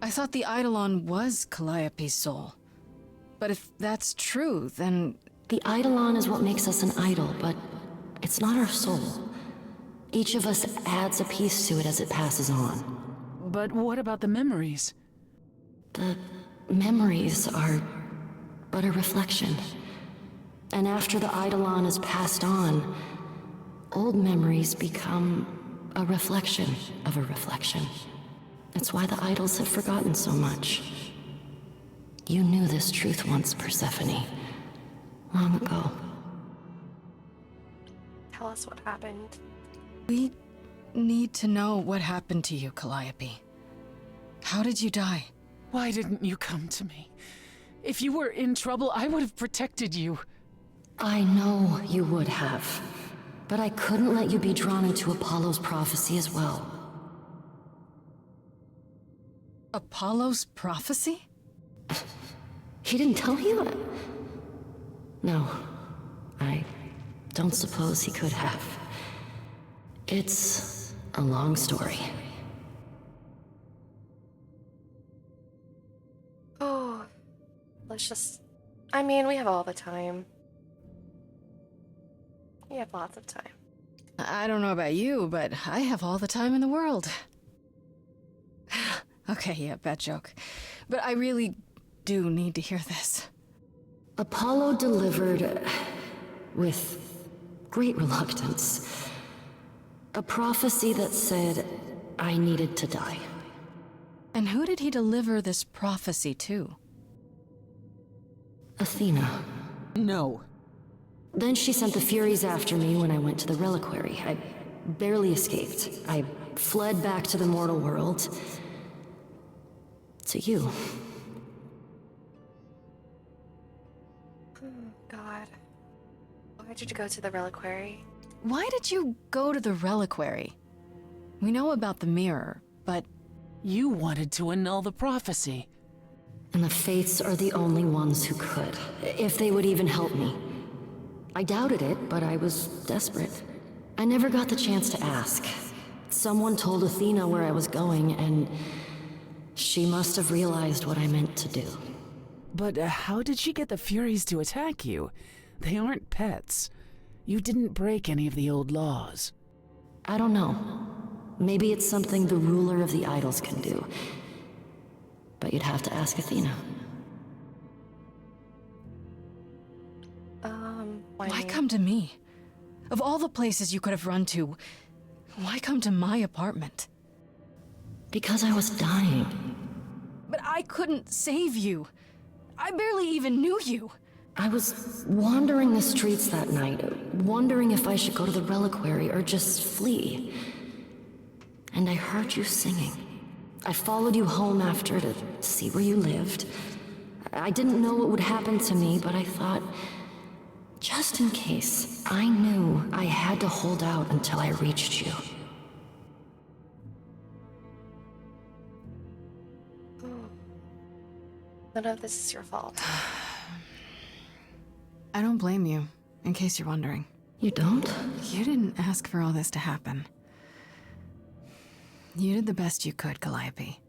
I thought the Eidolon was Calliope's soul. But if that's true, then... The Eidolon is what makes us an idol, but it's not our soul. Each of us adds a piece to it as it passes on. But what about the memories? The memories are but a reflection. And after the Eidolon is passed on, Old memories become a reflection of a reflection. That's why the idols have forgotten so much. You knew this truth once, Persephone. Long ago. Tell us what happened. We need to know what happened to you, Calliope. How did you die? Why didn't you come to me? If you were in trouble, I would have protected you. I know you would have. But I couldn't let you be drawn into Apollo's prophecy as well. Apollo's prophecy? He didn't tell you that? No. I don't suppose he could have. It's a long story. Oh, let's just... I mean, we have all the time. We have lots of time. I don't know about you, but I have all the time in the world. Okay, yeah, bad joke. But I really do need to hear this. Apollo delivered, with great reluctance, a prophecy that said I needed to die. And who did he deliver this prophecy to? Athena. No. Then she sent the Furies after me when I went to the reliquary. I barely escaped. I fled back to the mortal world. To you. God. Why did you go to the reliquary? Why did you go to the reliquary? We know about the mirror, but... You wanted to annul the prophecy. And the Fates are the only ones who could, if they would even help me. I doubted it, but I was desperate. I never got the chance to ask. Someone told Athena where I was going, and she must have realized what I meant to do. But how did she get the Furies to attack you? They aren't pets. You didn't break any of the old laws. I don't know. Maybe it's something the ruler of the idols can do. But you'd have to ask Athena. Why come to me? Of all the places you could have run to, why come to my apartment? Because I was dying. But I couldn't save you. I barely even knew you. I was wandering the streets that night, wondering if I should go to the reliquary or just flee. And I heard you singing. I followed you home after to see where you lived. I didn't know what would happen to me, but I thought, just in case, I knew I had to hold out until I reached you. None of this is your fault. I don't blame you, in case you're wondering. You don't? You didn't ask for all this to happen. You did the best you could, Calliope.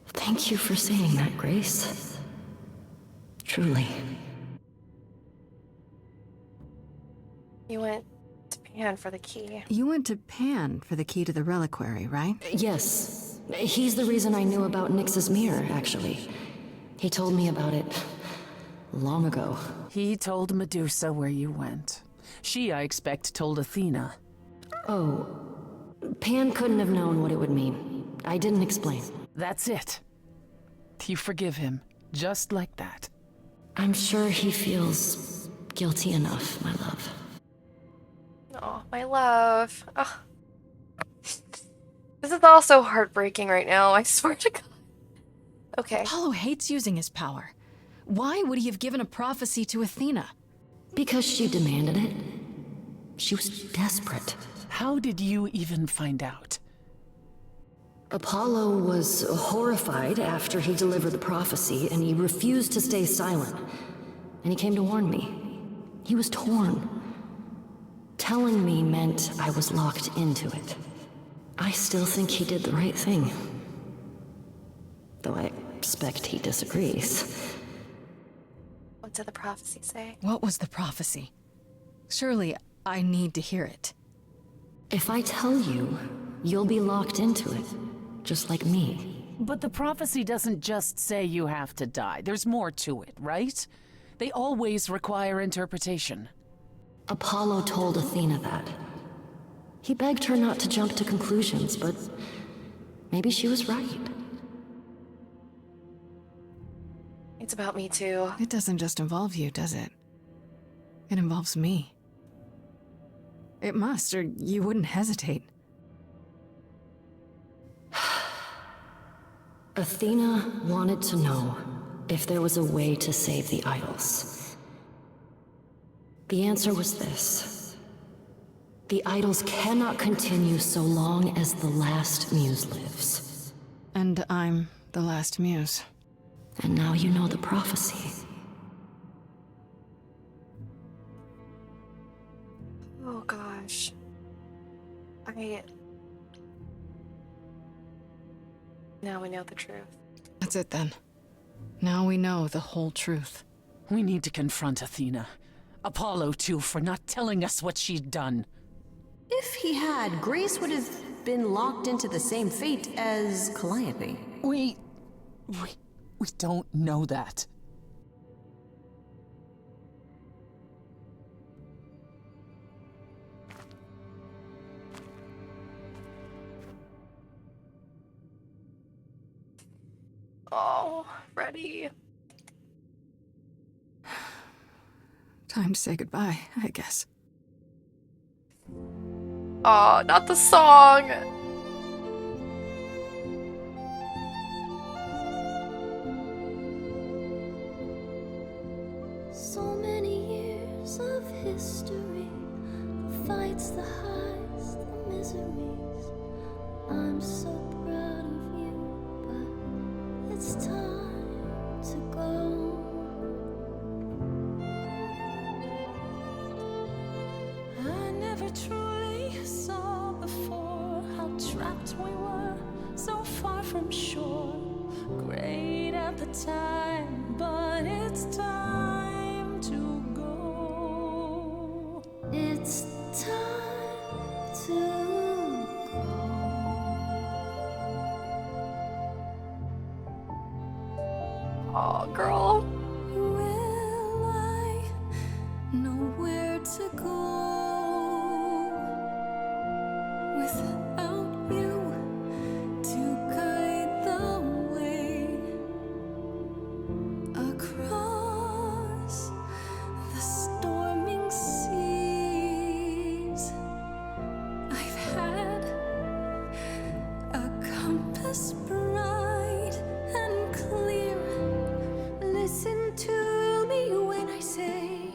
Thank you for saying that, Grace. Truly. You went to Pan for the key. You went to Pan for the key to the reliquary, right? Yes. He's the reason I knew about Nyx's mirror, actually. He told me about it long ago. He told Medusa where you went. She, I expect, told Athena. Oh. Pan couldn't have known what it would mean. I didn't explain. That's it. You forgive him, just like that. I'm sure he feels guilty enough, my love. Oh, my love. Oh. This is all so heartbreaking right now, I swear to God. Okay. Apollo hates using his power. Why would he have given a prophecy to Athena? Because she demanded it. She was desperate. How did you even find out? Apollo was horrified after he delivered the prophecy, and he refused to stay silent. And he came to warn me. He was torn. Telling me meant I was locked into it. I still think he did the right thing. Though I expect he disagrees. What did the prophecy say? What was the prophecy? Surely I need to hear it. If I tell you, you'll be locked into it, just like me. But the prophecy doesn't just say you have to die. There's more to it, right? They always require interpretation. Apollo told Athena that. He begged her not to jump to conclusions, but maybe she was right. It's about me too. It doesn't just involve you, does it? It involves me. It must, or you wouldn't hesitate. Athena wanted to know if there was a way to save the idols. The answer was this. The idols cannot continue so long as the last muse lives. And I'm the last muse. And now you know the prophecy. Oh gosh. Now we know the truth. That's it then. Now we know the whole truth. We need to confront Athena. Apollo, too, for not telling us what she'd done. If he had, Grace would have been locked into the same fate as Calliope. We don't know that. Oh, Freddie. Time to say goodbye, I guess. Oh, not the song. So many years of history, the fights, the highs, the miseries. I'm so proud of you, but it's time to go. I never truly saw before how trapped we were, so far from shore. Great at the time, but it's time to go. It's time to go. Oh, girl. Will I know where to go without you to guide the way across the storming seas? I've had a compass bright and clear. Listen to me when I say,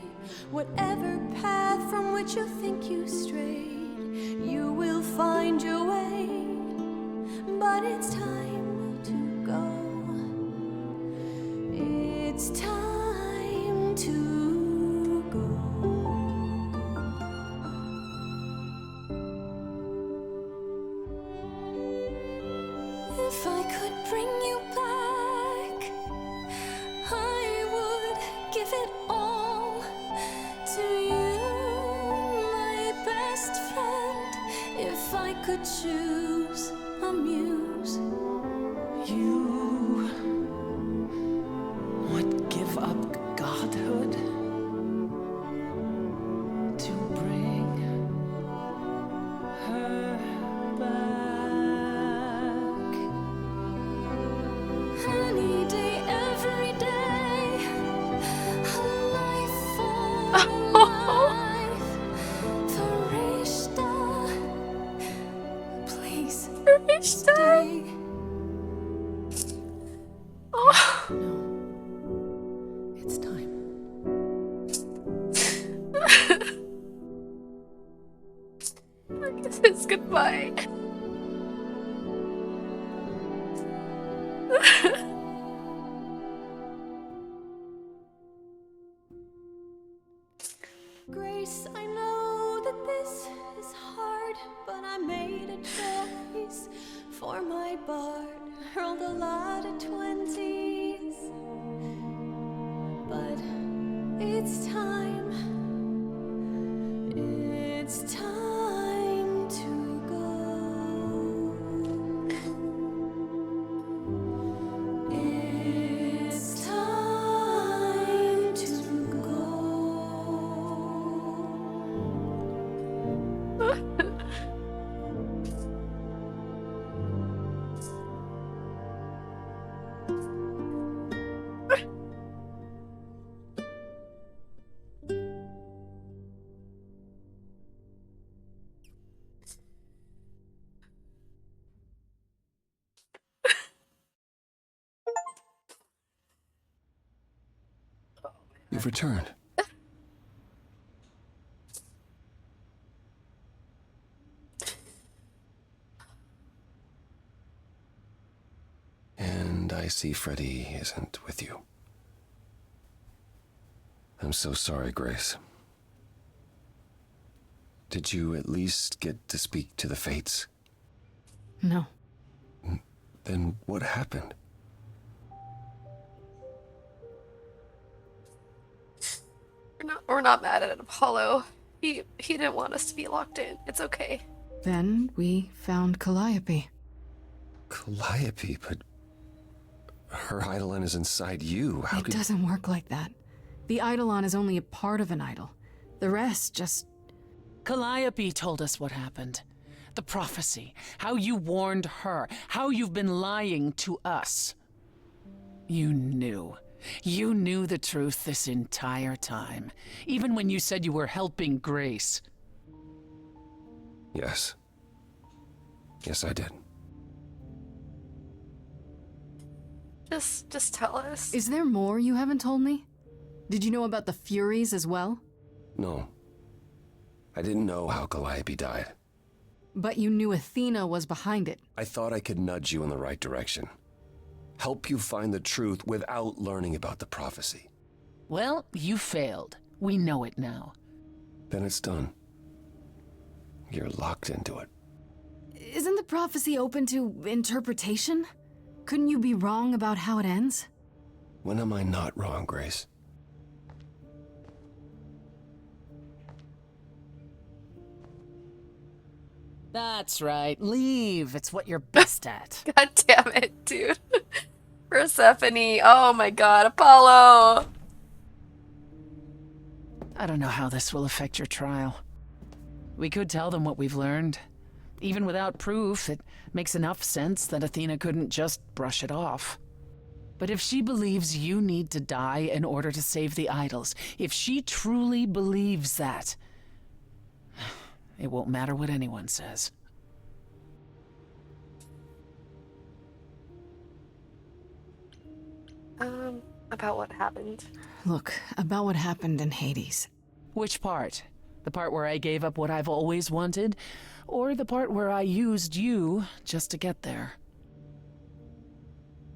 whatever path from which you think you strayed, you will find your way. But it's time to go. It's time to go. If I could bring you back, I would give it all to you, my best friend. If I could choose a muse, You would give up godhood to bring her back. any day, every day, a life for a life. Farishta, please stay. It's time. I guess it's goodbye. Grace, I know that this is hard, but I made a choice for my bard. Hurled a lot of 20s, but it's time. It's time to go. It's time to go. You've returned. And I see Freddy isn't with you. I'm so sorry, Grace. Did you at least get to speak to the Fates? No. Then what happened? We're not mad at Apollo. He didn't want us to be locked in. It's okay. Then we found Calliope. Calliope, but her Eidolon is inside you. How It could... doesn't work like that. The Eidolon is only a part of an idol. The rest just... Calliope told us what happened. The prophecy, how you warned her, how you've been lying to us. You knew. You knew the truth this entire time, even when you said you were helping Grace. Yes. Yes, I did. Just tell us. Is there more you haven't told me? Did you know about the Furies as well? No. I didn't know how Calliope died. But you knew Athena was behind it. I thought I could nudge you in the right direction. Help you find the truth without learning about the prophecy. Well, you failed. We know it now. Then it's done. You're locked into it. Isn't the prophecy open to interpretation? Couldn't you be wrong about how it ends? When am I not wrong, Grace? That's right. Leave. It's what you're best at. God damn it, dude. Persephone. Oh my god, Apollo. I don't know how this will affect your trial. We could tell them what we've learned. Even without proof, it makes enough sense that Athena couldn't just brush it off. But if she believes you need to die in order to save the idols, if she truly believes that, it won't matter what anyone says. About what happened? Look, about what happened in Hades. Which part? The part where I gave up what I've always wanted? Or the part where I used you just to get there?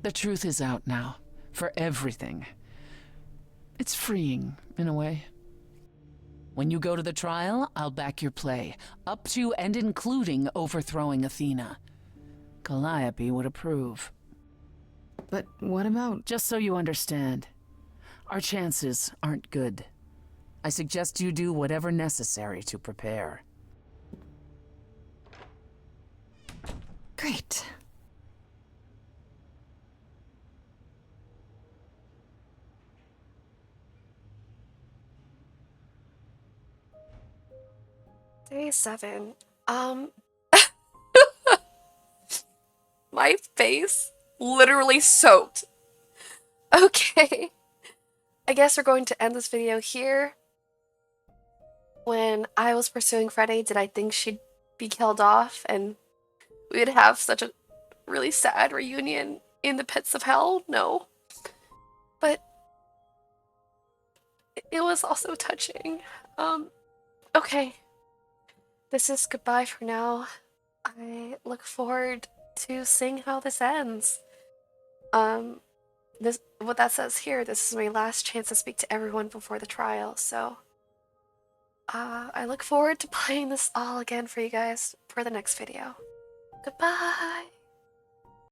The truth is out now, for everything. It's freeing, in a way. When you go to the trial, I'll back your play, up to and including overthrowing Athena. Calliope would approve. But what about... Just so you understand, our chances aren't good. I suggest you do whatever necessary to prepare. Great. Day 7. My face literally soaked. Okay. I guess we're going to end this video here. When I was pursuing Freddy, did I think she'd be killed off and we would have such a really sad reunion in the pits of hell? No. But it was also touching. Okay. This is goodbye for now. I look forward to seeing how this ends. What that says here, this is my last chance to speak to everyone before the trial, so I look forward to playing this all again for you guys for the next video. Goodbye!